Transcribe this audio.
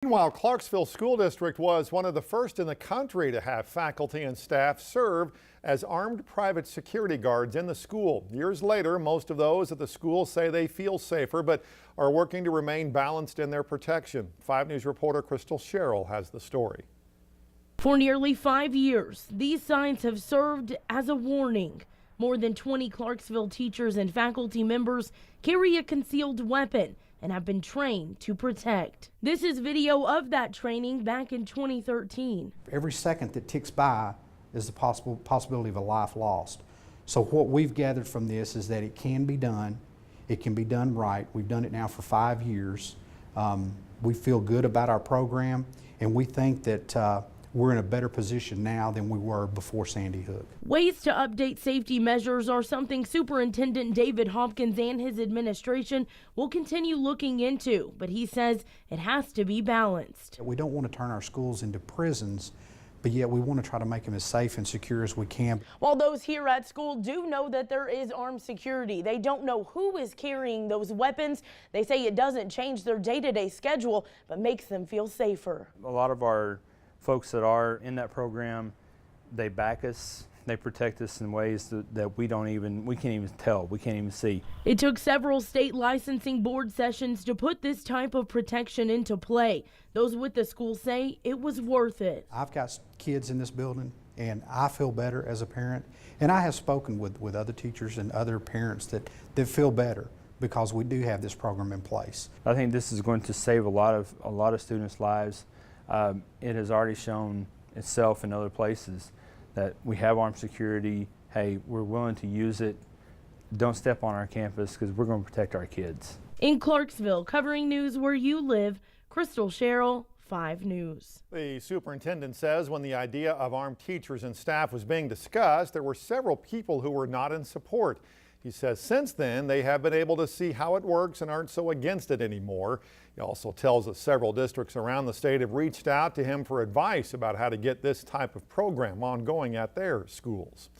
Meanwhile, Clarksville School District was one of the first in the country to have faculty and staff serve as armed private security guards in the school. Years later, most of those at the school say they feel safer, but are working to remain balanced in their protection. 5 News reporter Krystle Sherrell has the story. For nearly 5 years, these signs have served as a warning. More than 20 Clarksville teachers and faculty members carry a concealed weapon and have been trained to protect. This is video of that training back in 2013. Every second that ticks by is the possibility of a life lost. So what we've gathered from this is that it can be done. It can be done right. We've done it now for 5 years. We feel good about our program, and we think that we're in a better position now than we were before Sandy Hook. Ways to update safety measures are something Superintendent David Hopkins and his administration will continue looking into, but he says it has to be balanced. We don't want to turn our schools into prisons, but yet we want to try to make them as safe and secure as we can. While those here at school do know that there is armed security, they don't know who is carrying those weapons. They say it doesn't change their day-to-day schedule, but makes them feel safer. A lot of our folks that are in that program, they back us, they protect us in ways that we can't even tell, we can't even see. It took several state licensing board sessions to put this type of protection into play. Those with the school say it was worth it. I've got kids in this building, and I feel better as a parent, and I have spoken with other teachers and other parents that feel better because we do have this program in place. I think this is going to save a lot of students' lives. It has already shown itself in other places that we have armed security. Hey, we're willing to use it. Don't step on our campus because we're going to protect our kids. In Clarksville, covering news where you live, Krystle Sherrell, 5 News. The superintendent says when the idea of armed teachers and staff was being discussed, there were several people who were not in support. He says since then they have been able to see how it works and aren't so against it anymore. He also tells us several districts around the state have reached out to him for advice about how to get this type of program ongoing at their schools.